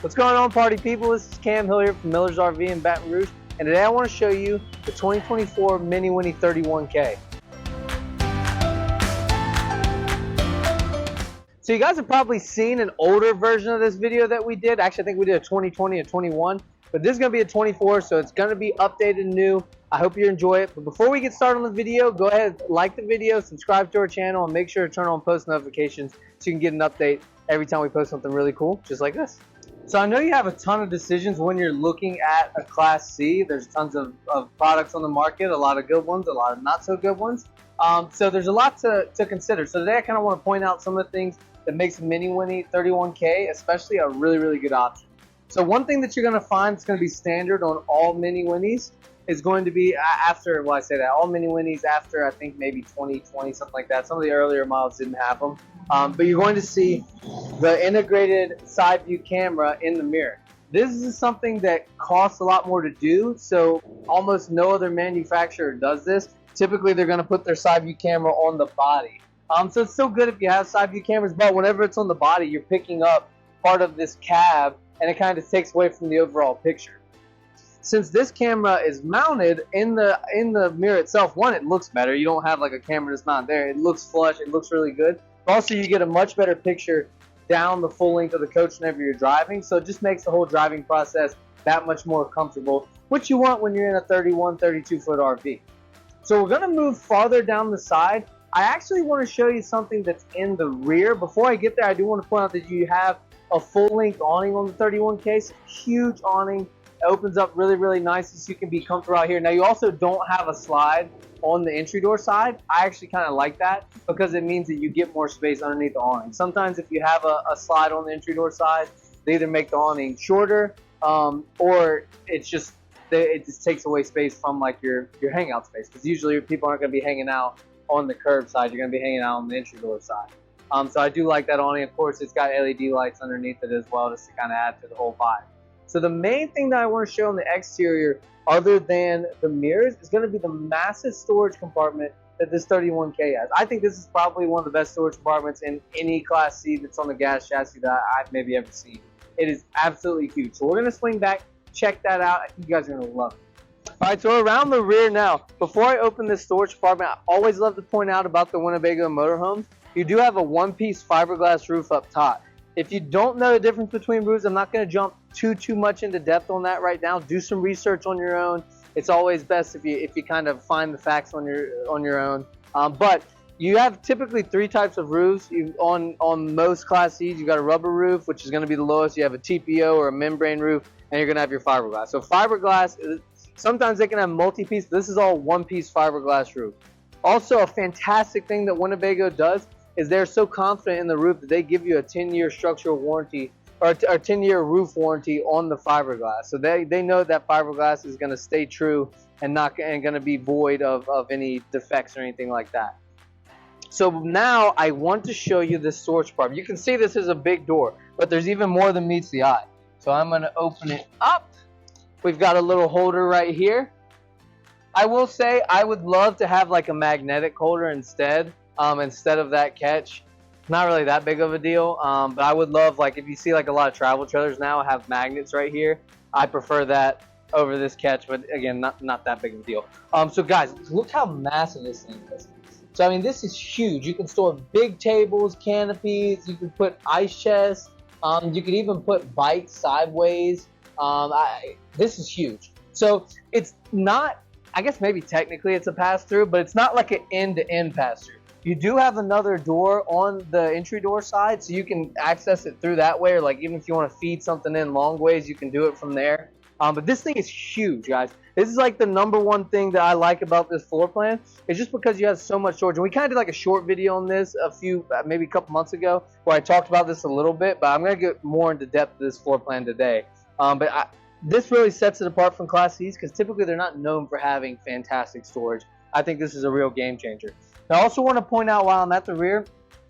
What's going on, party people? This is Cam Hill here from Miller's RV in Baton Rouge, and today I want to show you the 2024 Minnie Winnie 31k. So you guys have probably seen an older version of this video that we did. Actually, I think we did a 2020 and 21, but this is going to be a 24, so it's going to be updated and new. I hope you enjoy it. But before we get started on the video, go ahead, like the video, subscribe to our channel, and make sure to turn on post notifications so you can get an update every time we post something really cool, just like this. So I know you have a ton of decisions when you're looking at a Class C. There's tons of products on the market, a lot of good ones, a lot of not so good ones. So there's a lot to consider. So today I kind of want to point out some of the things that makes Minnie Winnie 31k especially a really, really good option. So one thing that you're going to find that's going to be standard on all Minnie Winnies is going to be after, well, I say that, all Minnie Winnies after I think maybe 2020, something like that. Some of the earlier models didn't have them. But you're going to see the integrated side view camera in the mirror. This is something that costs a lot more to do, so almost no other manufacturer does this. Typically, they're going to put their side view camera on the body. So it's still good if you have side view cameras, but whenever it's on the body, you're picking up part of this cab, and it kind of takes away from the overall picture. Since this camera is mounted in the mirror itself, one, it looks better. You don't have like a camera that's mounted there. It looks flush. It looks really good. Also, you get a much better picture down the full length of the coach whenever you're driving, so it just makes the whole driving process that much more comfortable, which you want when you're in a 31, 32-foot RV. So we're going to move farther down the side. I actually want to show you something that's in the rear. Before I get there, I do want to point out that you have a full-length awning on the 31K, so huge awning. It opens up really, really nice so you can be comfortable out here. Now, you also don't have a slide on the entry door side. I actually kind of like that because it means that you get more space underneath the awning. Sometimes if you have a slide on the entry door side, they either make the awning shorter or it just takes away space from like your hangout space, because usually people aren't going to be hanging out on the curb side. You're going to be hanging out on the entry door side. So I do like that awning. Of course, it's got LED lights underneath it as well, just to kind of add to the whole vibe. So the main thing that I want to show on the exterior, other than the mirrors, is going to be the massive storage compartment that this 31K has. I think this is probably one of the best storage compartments in any Class C that's on the gas chassis that I've maybe ever seen. It is absolutely huge. So we're going to swing back, check that out. I think you guys are going to love it. All right, so around the rear now, before I open this storage compartment, I always love to point out about the Winnebago motorhomes. You do have a one-piece fiberglass roof up top. If you don't know the difference between roofs, I'm not going to jump too much into depth on that right now. Do some research on your own. It's always best if you kind of find the facts on your own. But you have typically three types of roofs. On most Class C's, you got a rubber roof, which is going to be the lowest. You have a TPO or a membrane roof, and you're going to have your fiberglass. So fiberglass, sometimes they can have multi-piece. This is all one-piece fiberglass roof. Also, a fantastic thing that Winnebago does is they're so confident in the roof that they give you a 10-year structural warranty or a 10-year roof warranty on the fiberglass. So they know that fiberglass is going to stay true and going to be void of any defects or anything like that. So now I want to show you this storage compartment. You can see this is a big door, but there's even more than meets the eye. So I'm going to open it up. We've got a little holder right here. I will say I would love to have like a magnetic holder instead of that catch. Not really that big of a deal, but I would love, like, if you see like a lot of travel trailers now have magnets right here, I prefer that over this catch, but again, not that big of a deal. So guys, look how massive this thing is. So I mean, this is huge. You can store big tables, canopies, you can put ice chests, you could even put bikes sideways. This is huge. So it's not, I guess maybe technically it's a pass-through, but it's not like an end-to-end pass-through. You do have another door on the entry door side, so you can access it through that way, or like even if you want to feed something in long ways, you can do it from there. But this thing is huge, guys. This is like the #1 thing that I like about this floor plan. It's just because you have so much storage. And we kind of did like a short video on this maybe a couple months ago, where I talked about this a little bit, but I'm going to get more into depth of this floor plan today. This really sets it apart from Class C's because typically they're not known for having fantastic storage. I think this is a real game changer. Now, I also want to point out while I'm at the rear,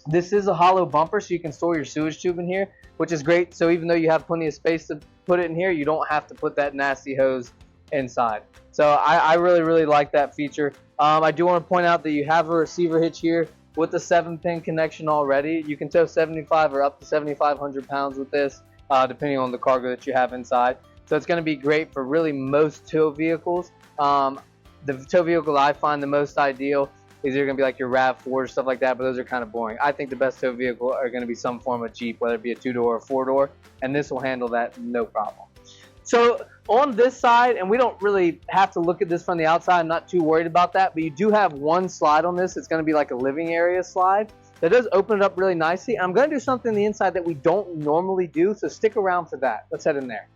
this is a hollow bumper, so you can store your sewage tube in here, which is great. So even though you have plenty of space to put it in here, you don't have to put that nasty hose inside. So I really, really like that feature. I do want to point out that you have a receiver hitch here with the 7-pin connection already. You can tow 75 or up to 7,500 pounds with this. depending on the cargo that you have inside. So it's going to be great for really most tow vehicles. The tow vehicle I find the most ideal is you're going to be like your RAV4 stuff like that, but those are kind of boring. I think the best tow vehicle are going to be some form of Jeep, whether it be a 2-door or 4-door, and this will handle that no problem. So on this side, and we don't really have to look at this from the outside, I'm not too worried about that, but you do have one slide on this. It's going to be like a living area slide. That does open it up really nicely. I'm going to do something on the inside that we don't normally do, so stick around for that. Let's head in there.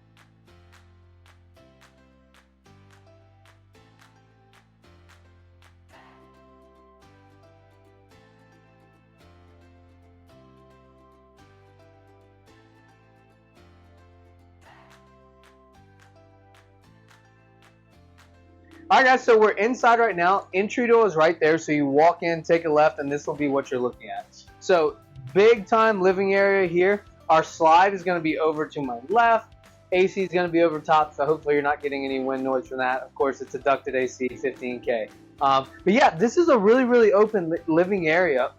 Alright guys, so we're inside right now. Entry door is right there, so you walk in, take a left, and this will be what you're looking at. So, big time living area here. Our slide is going to be over to my left. AC is going to be over top, so hopefully you're not getting any wind noise from that. Of course, it's a ducted AC, 15K. But yeah, this is a really, really open living area.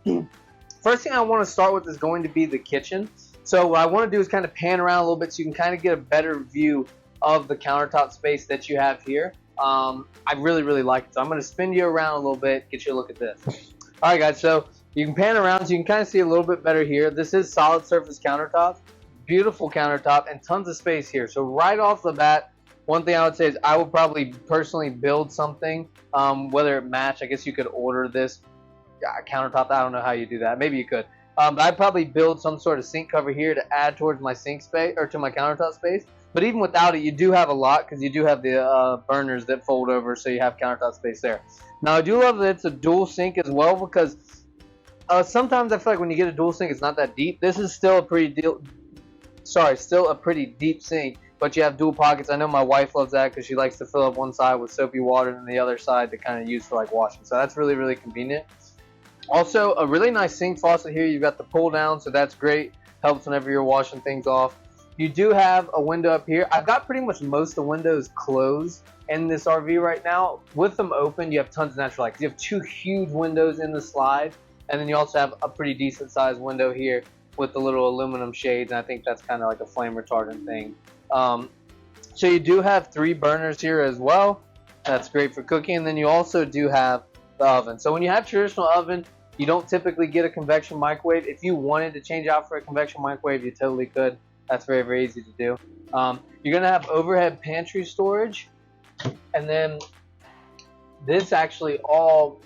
First thing I want to start with is going to be the kitchen. So what I want to do is kind of pan around a little bit so you can kind of get a better view of the countertop space that you have here. I really, really like it. So I'm going to spin you around a little bit, get you a look at this. Alright guys, so you can pan around so you can kind of see a little bit better here. This is solid surface countertop, beautiful countertop, and tons of space here. So right off the bat, one thing I would say is I would probably personally build something, whether it match. I guess you could order this countertop. I don't know how you do that. Maybe you could. But I'd probably build some sort of sink cover here to add towards my sink space, or to my countertop space. But even without it, you do have a lot, because you do have the burners that fold over, so you have countertop space there. Now, I do love that it's a dual sink as well, because sometimes I feel like when you get a dual sink, it's not that deep. This is still a pretty deep sink, but you have dual pockets. I know my wife loves that because she likes to fill up one side with soapy water and the other side to kind of use for like washing. So that's really, really convenient. Also, a really nice sink faucet here. You've got the pull down, so that's great. Helps whenever you're washing things off. You do have a window up here. I've got pretty much most of the windows closed in this RV right now. With them open, you have tons of natural light. You have two huge windows in the slide, and then you also have a pretty decent sized window here with the little aluminum shades, and I think that's kind of like a flame retardant thing. So you do have 3 burners here as well. That's great for cooking, and then you also do have the oven. So when you have traditional oven, you don't typically get a convection microwave. If you wanted to change out for a convection microwave, you totally could. That's very, very easy to do. You're going to have overhead pantry storage, and then this actually all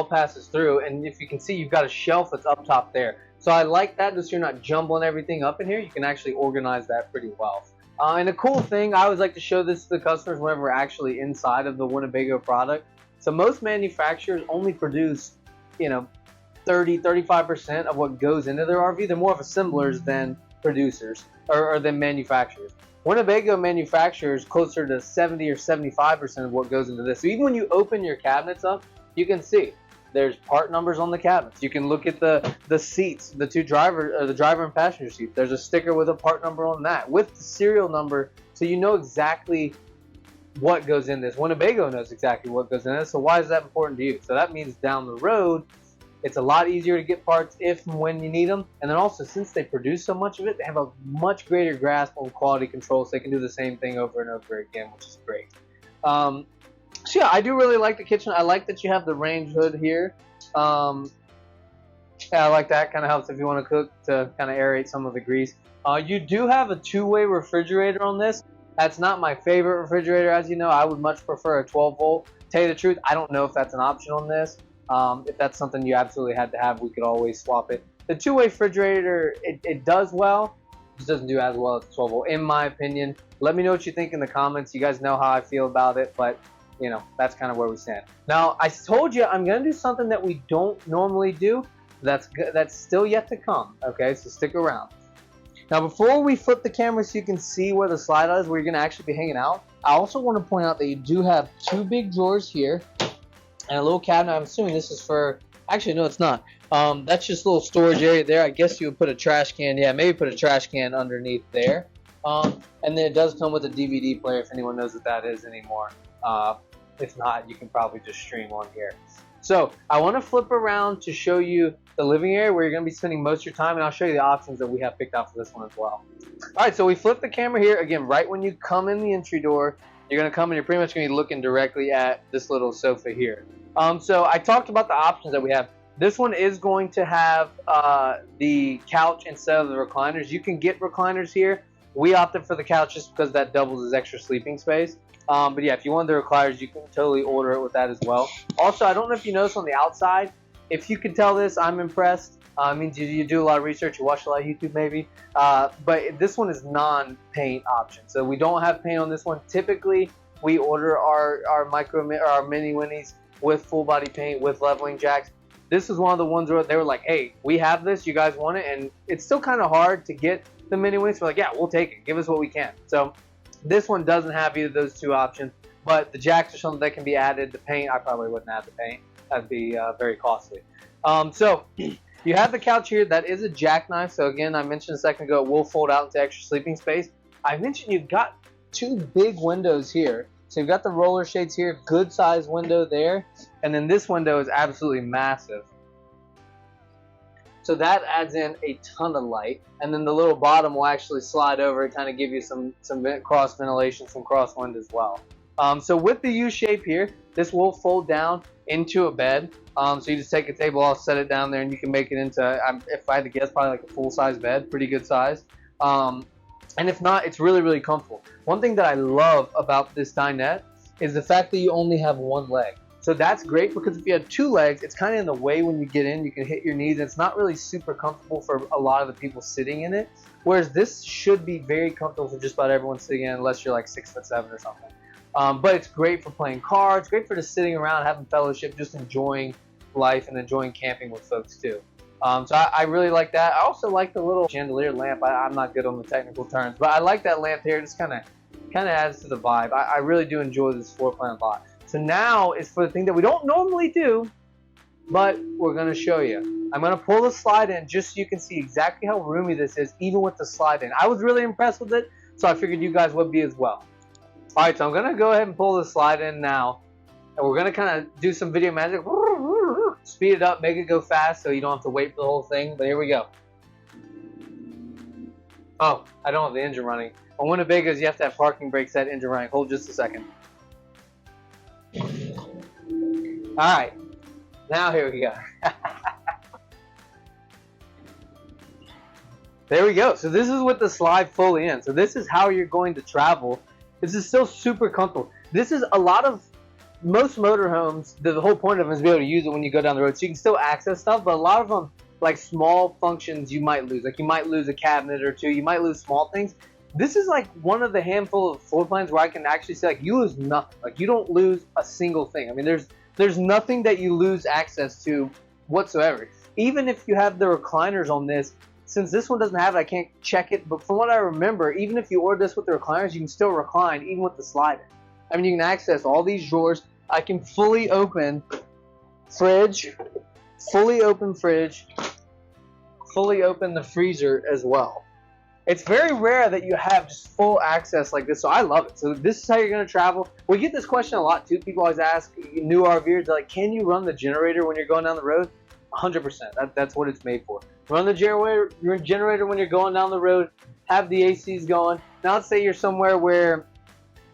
passes through, and if you can see, you've got a shelf that's up top there. So I like that, just so you're not jumbling everything up in here. You can actually organize that pretty well. And a cool thing, I always like to show this to the customers whenever we're actually inside of the Winnebago product. So most manufacturers only produce, 30-35% of what goes into their RV. They're more of assemblers than producers or than manufacturers. Winnebago manufactures closer to 70 or 75% of what goes into this. So even when you open your cabinets up, you can see there's part numbers on the cabinets. You can look at the seats, the driver and passenger seats. There's a sticker with a part number on that with the serial number, so you know exactly what goes in this. Winnebago knows exactly what goes in this. So why is that important to you? So that means down the road, it's a lot easier to get parts if and when you need them. And then also, since they produce so much of it, they have a much greater grasp on quality control, so they can do the same thing over and over again, which is great. So yeah, I do really like the kitchen. I like that you have the range hood here. Yeah, I like that. Kind of helps if you want to cook to kind of aerate some of the grease. You do have a 2-way refrigerator on this. That's not my favorite refrigerator, as you know. I would much prefer a 12-volt. Tell you the truth, I don't know if that's an option on this. If that's something you absolutely had to have, we could always swap it. The 2-way refrigerator, it does well. It just doesn't do as well as 12-volt, in my opinion. Let me know what you think in the comments. You guys know how I feel about it, but that's kind of where we stand. Now, I told you I'm going to do something that we don't normally do. That's still yet to come, okay? So stick around. Now, before we flip the camera so you can see where the slide is, where you're going to actually be hanging out, I also want to point out that you do have 2 big drawers here and a little cabinet. I'm assuming this is for... Actually, no, it's not. That's just a little storage area there. I guess you would put a trash can. Yeah, maybe put a trash can underneath there. And then it does come with a DVD player if anyone knows what that is anymore. If not, you can probably just stream on here. So I want to flip around to show you the living area where you're going to be spending most of your time, and I'll show you the options that we have picked out for this one as well. All right, so we flip the camera here. Again, right when you come in the entry door, you're going to come and you're pretty much going to be looking directly at this little sofa here. So I talked about the options that we have. This one is going to have the couch instead of the recliners. You can get recliners here. We opted for the couch just because that doubles as extra sleeping space. But yeah, if you want the recliners, you can totally order it with that as well. Also, I don't know if you noticed on the outside, if you can tell this, I'm impressed. It means you do a lot of research, you watch a lot of YouTube maybe. But this one is non-paint option. So we don't have paint on this one. Typically, we order our Mini Winnies with full body paint, with leveling jacks. This is one of the ones where they were like, hey, we have this, you guys want it? And it's still kind of hard to get the Mini Winnies. We're like, yeah, we'll take it. Give us what we can. So this one doesn't have either of those two options, but the jacks are something that can be added. The paint, I probably wouldn't add the paint. That'd be very costly. So you have the couch here. That is a jackknife. So again, I mentioned a second ago, it will fold out into extra sleeping space. I mentioned you've got two big windows here. So you've got the roller shades here, good size window there. And then this window is absolutely massive. So that adds in a ton of light. And then the little bottom will actually slide over and kind of give you some cross ventilation, some cross wind as well. So with the U shape here, this will fold down into a bed. So you just take a table off, set it down there, and you can make it into, if I had to guess, probably like a full-size bed, pretty good size. And if not, it's really, really comfortable. One thing that I love about this dinette is the fact that you only have one leg. So that's great because if you had two legs, it's kind of in the way when you get in. You can hit your knees. It's not really super comfortable for a lot of the people sitting in it. Whereas this should be very comfortable for just about everyone sitting in, unless you're like 6'7" or something. But it's great for playing cards, great for just sitting around, having fellowship, just enjoying life and enjoying camping with folks too. So I really like that. I also like the little chandelier lamp. I'm not good on the technical terms, but I like that lamp here. It just kind of adds to the vibe. I really do enjoy this floor plan a lot. So now is for the thing that we don't normally do, but we're going to show you. I'm going to pull the slide in just so you can see exactly how roomy this is, even with the slide in. I was really impressed with it, so I figured you guys would be as well. All right, so I'm going to go ahead and pull the slide in now, and we're going to kind of do some video magic. Speed it up, make it go fast so you don't have to wait for the whole thing, but here we go. Oh, I don't have the engine running. On Winnebago's, you have to have parking brakes, that engine running. Hold just a second. Alright, now here we go. There we go. So this is with the slide fully in. So this is how you're going to travel. This is still super comfortable. This is a lot of, most motorhomes, the whole point of them is to be able to use it when you go down the road. So you can still access stuff, but a lot of them, like small functions you might lose. Like you might lose a cabinet or two. You might lose small things. This is like one of the handful of floor plans where I can actually say like you lose nothing. Like you don't lose a single thing. I mean, there's nothing that you lose access to whatsoever. Even if you have the recliners on this, since this one doesn't have it, I can't check it. But from what I remember, even if you order this with the recliners, you can still recline even with the slider. I mean, you can access all these drawers. I can fully open fridge, fully open the freezer as well. It's very rare that you have just full access like this, so I love it. So this is how you're going to travel. We get this question a lot too. People always ask, new RVers, they're like, can you run the generator when you're going down the road? 100%. That's what it's made for. Run the generator when you're going down the road. Have the ACs going. Now let's say you're somewhere where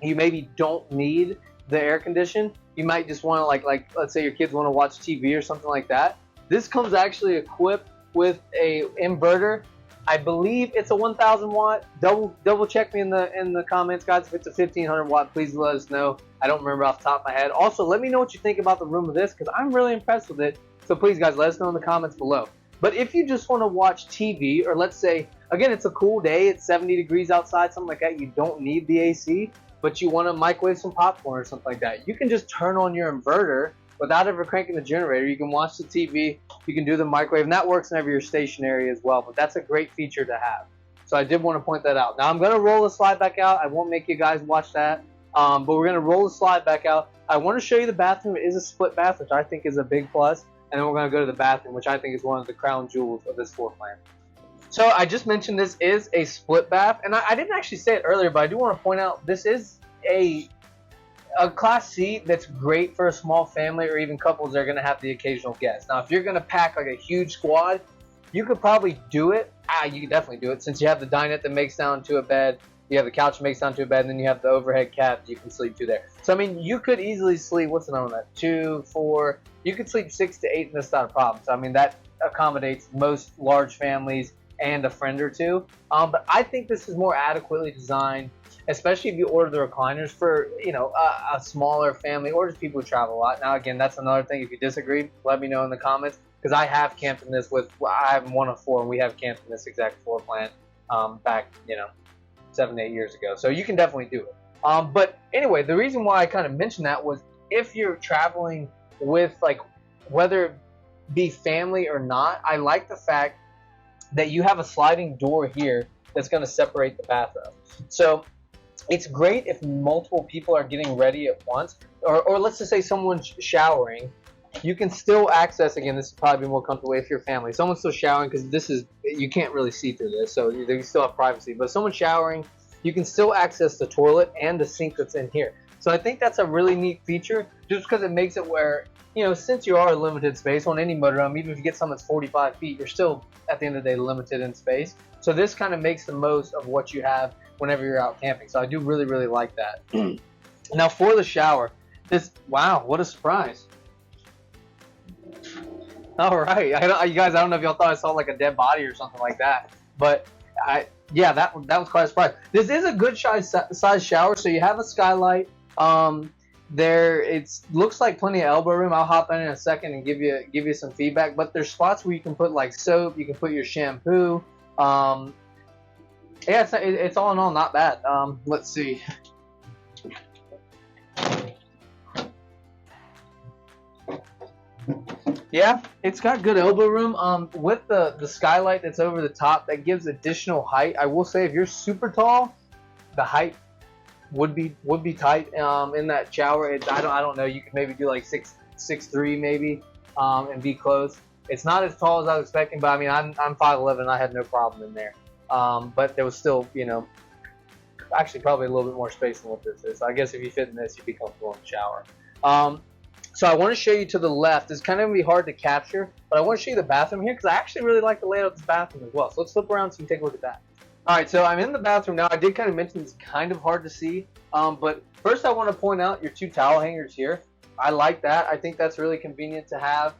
you maybe don't need the air condition. You might just want to like let's say your kids want to watch TV or something like that. This comes actually equipped with a inverter. I believe it's a 1,000 watt. Double check me in the comments, guys. If it's a 1,500 watt, please let us know. I don't remember off the top of my head. Also, let me know what you think about the room of this because I'm really impressed with it. So please, guys, let us know in the comments below. But if you just want to watch TV, or let's say, again, it's a cool day, it's 70 degrees outside, something like that, you don't need the AC, but you want to microwave some popcorn or something like that, you can just turn on your inverter without ever cranking the generator. You can watch the TV, you can do the microwave, and that works whenever you're stationary as well, but that's a great feature to have. So I did want to point that out. Now I'm going to roll the slide back out. I won't make you guys watch that, but we're going to roll the slide back out. I want to show you the bathroom. It is a split bath, which I think is a big plus, and then we're going to go to the bathroom, which I think is one of the crown jewels of this floor plan. So I just mentioned this is a split bath, and I didn't actually say it earlier, but I do want to point out this is a a Class C that's great for a small family or even couples that are going to have the occasional guest. Now, if you're going to pack like a huge squad, you could probably do it. You could definitely do it since you have the dinette that makes down to a bed, you have the couch that makes down to a bed, and then you have the overhead cab you can sleep to there. So, I mean, you could easily sleep, what's the number on that? 2, 4, you could sleep 6 to 8 and that's not a problem. So, I mean, that accommodates most large families and a friend or two. But I think this is more adequately designed, especially if you order the recliners for, you know, a smaller family or just people who travel a lot. Now, again, that's another thing. If you disagree, let me know in the comments, because I have camped in this with, I have one of 4, and we have camped in this exact floor plan back, you know, 7 to 8 years ago. So you can definitely do it. But anyway, the reason why I kind of mentioned that was if you're traveling with, like, whether it be family or not, I like the fact that you have a sliding door here that's going to separate the bathroom. So it's great if multiple people are getting ready at once, or let's just say someone's showering. You can still access, again, this is probably more comfortable if you're family. Someone's still showering, because this is, you can't really see through this, so you still have privacy. But if someone's showering, you can still access the toilet and the sink that's in here. So I think that's a really neat feature, just because it makes it where, you know, since you are a limited space on any motorhome, even if you get something that's 45 feet, you're still, at the end of the day, limited in space. So this kind of makes the most of what you have whenever you're out camping. So I do really, really like that. Now for the shower, this, wow, what a surprise. All right, you guys, I don't know if y'all thought I saw like a dead body or something like that, but yeah, that was quite a surprise. This is a good size shower, so you have a skylight. There, it looks like plenty of elbow room. I'll hop in a second and give you some feedback. But there's spots where you can put like soap, you can put your shampoo. Yeah, it's all in all not bad. Let's see. Yeah, it's got good elbow room. With the skylight that's over the top, that gives additional height. I will say, if you're super tall, the height would be tight in that shower. I don't know. You could maybe do like 6'3" maybe, and be close. It's not as tall as I was expecting, but I mean, I'm 5'11", and I had no problem in there. But there was still, you know, actually probably a little bit more space than what this is. So I guess if you fit in this, you'd be comfortable in the shower. So I want to show you to the left. It's kind of going to be hard to capture, but I want to show you the bathroom here, because I actually really like the layout of this bathroom as well. So let's flip around so you can take a look at that. All right, so I'm in the bathroom now. I did kind of mention it's kind of hard to see, but first I want to point out your 2 towel hangers here. I like that. I think that's really convenient to have.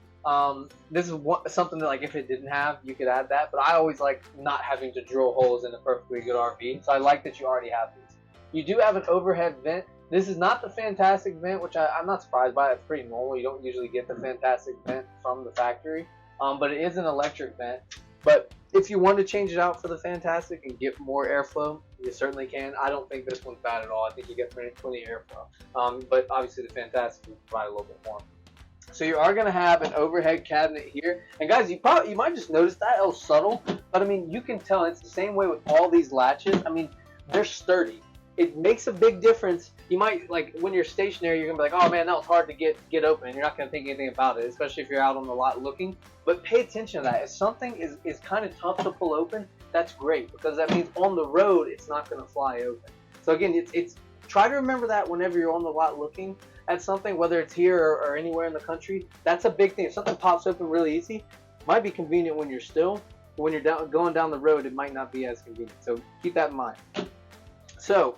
This is something that, like, if it didn't have, you could add that, but I always like not having to drill holes in a perfectly good RV, so I like that you already have these. You do have an overhead vent. This is not the fantastic vent, which I'm not surprised by. It's pretty normal. You don't usually get the fantastic vent from the factory, but it is an electric vent. But if you want to change it out for the fantastic and get more airflow, you certainly can. I don't think this one's bad at all. I think you get plenty of airflow, but obviously the fantastic will provide a little bit more. So you are going to have an overhead cabinet here, and guys, you might just notice that it was subtle, but I mean, you can tell it's the same way with all these latches. I mean, they're sturdy. It makes a big difference. You might, like, when you're stationary, you're gonna be like, oh man, that was hard to get open, and you're not gonna think anything about it, especially if you're out on the lot looking. But pay attention to that. If something is kind of tough to pull open, that's great, because that means on the road it's not gonna fly open. So again, it's try to remember that whenever you're on the lot looking at something, whether it's here or anywhere in the country. That's a big thing. If something pops open really easy, it might be convenient when you're still, but when you're going down the road, it might not be as convenient. So keep that in mind. So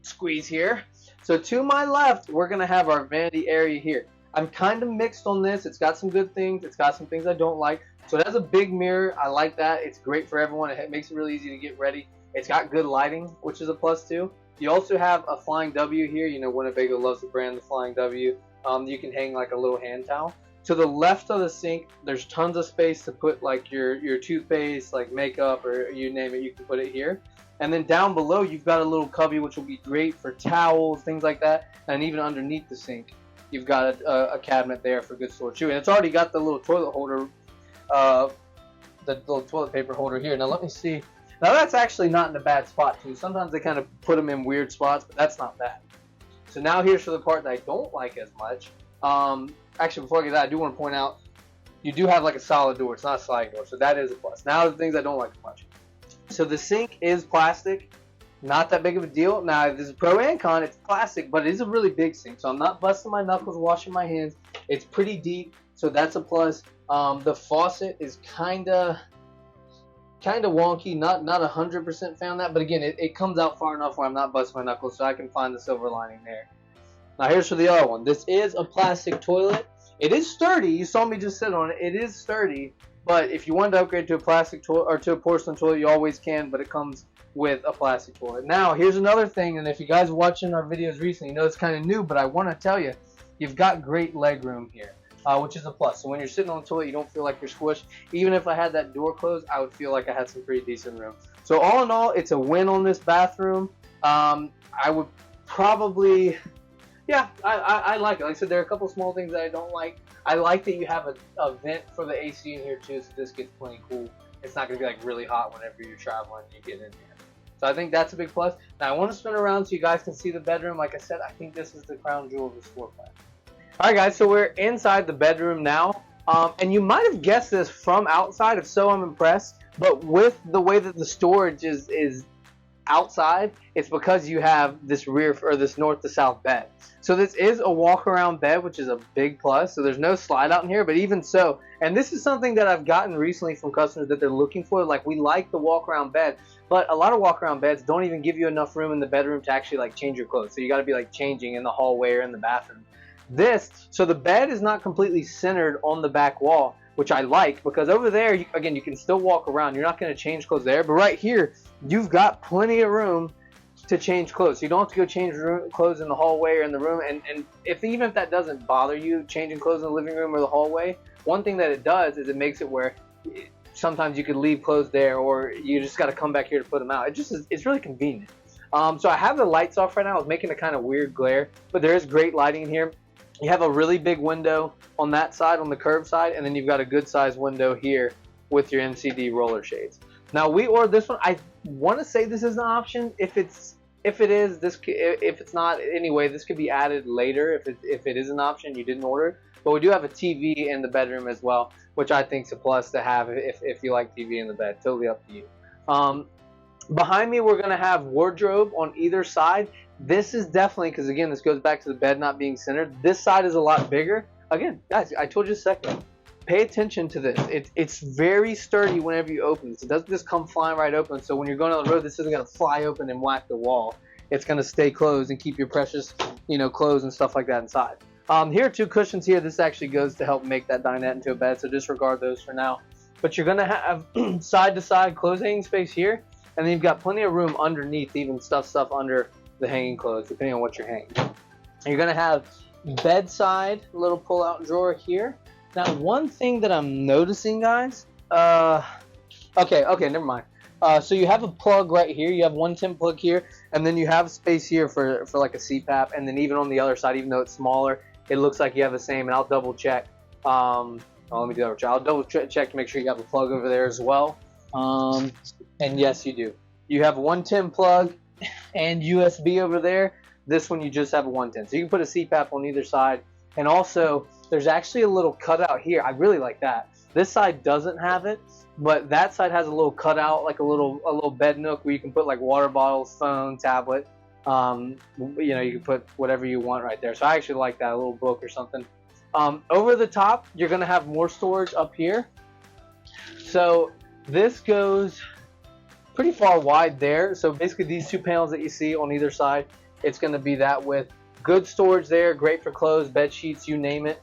squeeze here. So to my left, we're gonna have our vanity area here. I'm kind of mixed on this. It's got some good things. It's got some things I don't like. So it has a big mirror. I like that. It's great for everyone. It makes it really easy to get ready. It's got good lighting, which is a plus too. You also have a Flying W here. You know, Winnebago loves the brand, the Flying W. You can hang like a little hand towel. To the left of the sink, there's tons of space to put like your toothpaste, like makeup, or you name it, you can put it here. And then down below, you've got a little cubby, which will be great for towels, things like that. And even underneath the sink, you've got a cabinet there for good storage too. And it's already got the little toilet holder, the little toilet paper holder here. Now let me see. Now that's actually not in a bad spot too. Sometimes they kind of put them in weird spots, but that's not bad. So now here's for the part that I don't like as much. Actually, before I get that, I do want to point out, you do have like a solid door. It's not a sliding door, so that is a plus. Now the things I don't like as much. So the sink is plastic, Not that big of a deal. Now, there's a pro and con. It's plastic, but it is a really big sink, so I'm not busting my knuckles washing my hands. It's pretty deep, so that's a plus. The faucet is kind of wonky. Not 100% found that, but again, it comes out far enough where I'm not busting my knuckles, so I can find the silver lining there. Now, here's for the other one. This is a plastic toilet. It is sturdy. You saw me just sit on it. It is sturdy, but if you wanted to upgrade to a plastic toilet or to a porcelain toilet, you always can, but it comes with a plastic toilet. Now, here's another thing, and if you guys watching our videos recently, you know it's kind of new, but I want to tell you, you've got great leg room here, which is a plus. So when you're sitting on the toilet, you don't feel like you're squished. Even if I had that door closed, I would feel like I had some pretty decent room. So all in all, it's a win on this bathroom. I would probably... Yeah, I like it. Like I said, there are a couple small things that I don't like. I like that you have a vent for the AC in here too, so this gets plenty cool. It's not going to be like really hot whenever you're traveling and you get in here. So I think that's a big plus. Now I want to spin around so you guys can see the bedroom. Like I said, I think this is the crown jewel of this floor plan. Alright guys, so we're inside the bedroom now. And you might have guessed this from outside. If so, I'm impressed. But with the way that the storage is outside, it's because you have this rear or this north to south bed. So this is a walk around bed, which is a big plus. So there's no slide out in here, but even so, and this is something that I've gotten recently from customers that they're looking for. Like, we like the walk around bed, but a lot of walk around beds don't even give you enough room in the bedroom to actually like change your clothes. So you got to be like changing in the hallway or in the bathroom. So the bed is not completely centered on the back wall, which I like, because over there, again, you can still walk around. You're not going to change clothes there, but right here, you've got plenty of room to change clothes. So you don't have to go change clothes in the hallway or in the room. And even if that doesn't bother you, changing clothes in the living room or the hallway, one thing that it does is it makes it where sometimes you could leave clothes there, or you just got to come back here to put them out. It's really convenient. So I have the lights off right now. It's making a kind of weird glare, but there is great lighting in here. You have a really big window on that side, on the curved side, and then you've got a good sized window here with your MCD roller shades. Now, we ordered this one. I want to say this is an option. If it is, if it's not, anyway, this could be added later if it is an option. You didn't order it, but we do have a TV in the bedroom as well, which I think is a plus to have if you like TV in the bed. Totally up to you. Behind me, we're gonna have wardrobe on either side. This is definitely, because again, this goes back to the bed not being centered. This side is a lot bigger. Again, guys, I told you a second ago. Pay attention to this. It's very sturdy whenever you open this. It doesn't just come flying right open. So when you're going on the road, this isn't going to fly open and whack the wall. It's going to stay closed and keep your precious, clothes and stuff like that inside. Here are two cushions here. This actually goes to help make that dinette into a bed, so disregard those for now. But you're going to have side-to-side clothes hanging space here, and then you've got plenty of room underneath, even stuff under the hanging clothes, depending on what you're hanging. And you're going to have bedside little pull-out drawer here. Now, one thing that I'm noticing, guys, okay, never mind. So you have a plug right here. You have 110 plug here, and then you have space here for like a CPAP, and then even on the other side, even though it's smaller, it looks like you have the same, and I'll double check. Let me do that. I'll double check to make sure you have a plug over there as well. And yes, you do. You have a 110 plug and USB over there. This one, you just have a 110. So you can put a CPAP on either side. And also, there's actually a little cutout here. I really like that. This side doesn't have it, but that side has a little cutout, like a little bed nook where you can put like water bottles, phone, tablet. You can put whatever you want right there. So I actually like that, a little book or something. Over the top, you're going to have more storage up here. So this goes pretty far wide there. So basically these two panels that you see on either side, it's going to be that with good storage there, great for clothes, bed sheets, you name it.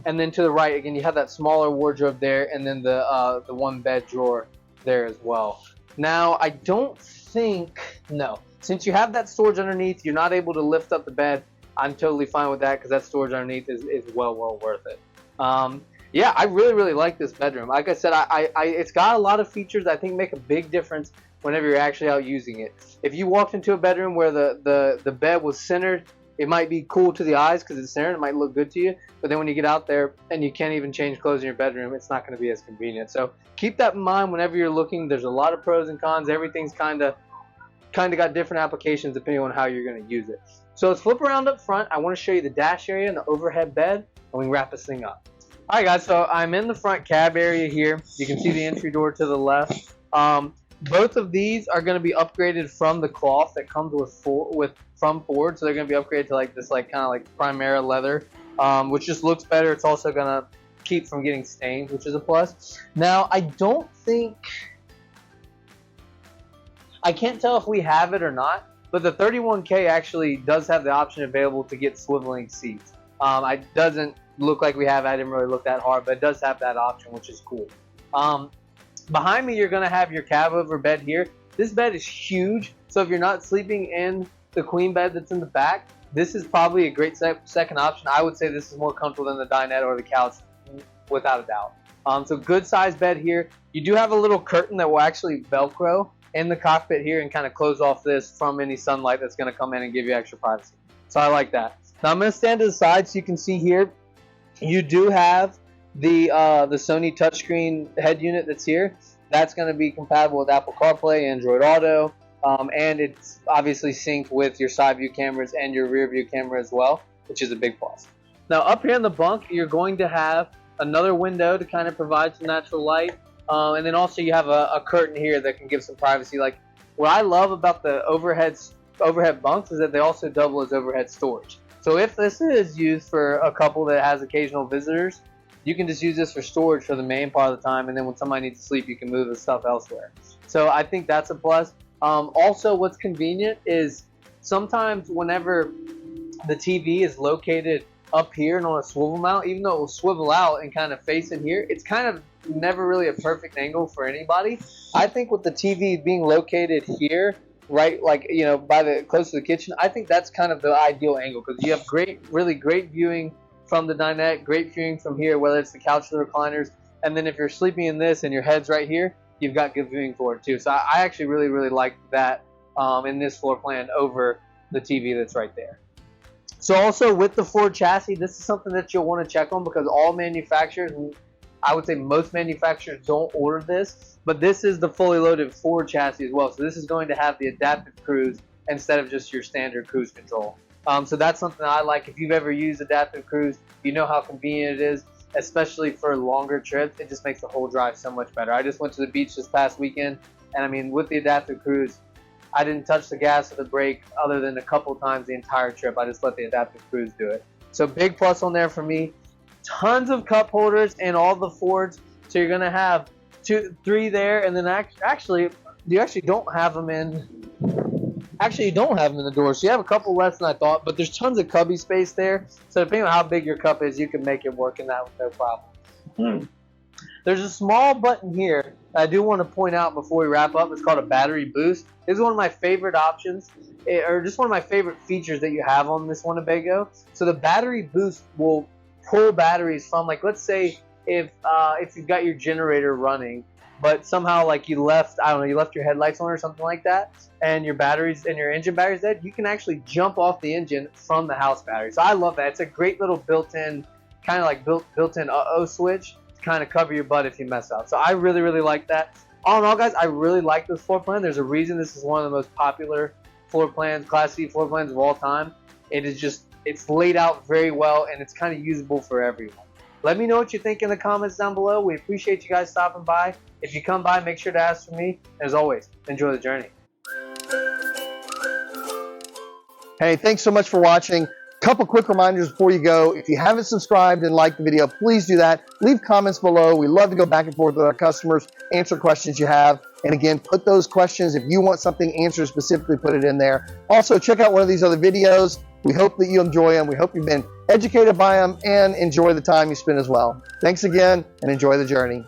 And then to the right, again, you have that smaller wardrobe there, and then the one bed drawer there as well. Now, I don't think, no. Since you have that storage underneath, you're not able to lift up the bed. I'm totally fine with that because that storage underneath is well worth it. Yeah, I really like this bedroom. Like I said, it's got a lot of features that I think make a big difference whenever you're actually out using it. If you walked into a bedroom where the bed was centered, it might be cool to the eyes because it's centered. It might look good to you. But then when you get out there and you can't even change clothes in your bedroom, it's not going to be as convenient. So keep that in mind whenever you're looking. There's a lot of pros and cons. Everything's kind of got different applications depending on how you're going to use it. So let's flip around up front. I want to show you the dash area and the overhead bed, and we can wrap this thing up. All right, guys, so I'm in the front cab area here. You can see the entry door to the left. Both of these are going to be upgraded from the cloth that comes from Ford, so they're going to be upgraded to like this kind of like Primera leather, which just looks better. It's also going to keep from getting stained, which is a plus. Now, I can't tell if we have it or not, but the 31K actually does have the option available to get swiveling seats. It doesn't look like we have. I didn't really look that hard, but it does have that option, which is cool. Behind me, you're going to have your cab over bed here. This bed is huge, so if you're not sleeping in the queen bed that's in the back, this is probably a great second option. I would say this is more comfortable than the dinette or the couch, without a doubt. So good size bed here. You do have a little curtain that will actually Velcro in the cockpit here and kind of close off this from any sunlight that's going to come in and give you extra privacy. So I like that. Now I'm going to stand to the side so you can see here. You do have the Sony touchscreen head unit that's here. That's going to be compatible with Apple CarPlay, Android Auto, and it's obviously synced with your side view cameras and your rear view camera as well, which is a big plus. Now up here in the bunk, you're going to have another window to kind of provide some natural light, and then also you have a curtain here that can give some privacy. Like, what I love about the overhead bunks is that they also double as overhead storage. So if this is used for a couple that has occasional visitors, you can just use this for storage for the main part of the time, and then when somebody needs to sleep, you can move the stuff elsewhere. So I think that's a plus. Also, what's convenient is sometimes whenever the TV is located up here and on a swivel mount, even though it will swivel out and kind of face in here, it's kind of never really a perfect angle for anybody. I think with the TV being located here, right, like, you know, close to the kitchen, I think that's kind of the ideal angle, because you have really great viewing from the dinette, great viewing from here, whether it's the couch or the recliners, and then if you're sleeping in this and your head's right here, you've got good viewing for it too. So I actually really like that in this floor plan over the TV that's right there. So also with the Ford chassis, this is something that you'll want to check on, because all manufacturers, I would say most manufacturers, don't order this, but this is the fully loaded Ford chassis as well. So this is going to have the adaptive cruise instead of just your standard cruise control. So that's something I like. If you've ever used adaptive cruise, you know how convenient it is, especially for longer trips. It just makes the whole drive so much better. I just went to the beach this past weekend, and I mean, with the adaptive cruise, I didn't touch the gas or the brake other than a couple times the entire trip. I just let the adaptive cruise do it. So big plus on there for me. Tons of cup holders in all the Fords. So you're going to have 3 there, and then actually you don't have them in the door, so you have a couple less than I thought, but there's tons of cubby space there, so depending on how big your cup is, you can make it work in that with no problem. There's a small button here I do want to point out before we wrap up. It's called a battery boost. This is one of my favorite options, or just one of my favorite features that you have on this Winnebago. So the battery boost will pull batteries from, like, let's say if you've got your generator running, but somehow, like, you left your headlights on or something like that, and your engine battery's dead, you can actually jump off the engine from the house battery. So I love that. It's a great little built-in, kind of like built-in uh-oh switch to kind of cover your butt if you mess up. So I really like that. All in all, guys, I really like this floor plan. There's a reason this is one of the most popular floor plans, Class C floor plans of all time. It's laid out very well, and it's kind of usable for everyone. Let me know what you think in the comments down below. We appreciate you guys stopping by. If you come by, make sure to ask for me. As always, enjoy the journey. Hey, thanks so much for watching. Couple quick reminders before you go. If you haven't subscribed and liked the video, please do that. Leave comments below. We love to go back and forth with our customers, answer questions you have. And again, put those questions. If you want something answered specifically, put it in there. Also, check out one of these other videos. We hope that you enjoy them. We hope you've been educated by them and enjoy the time you spend as well. Thanks again, and enjoy the journey.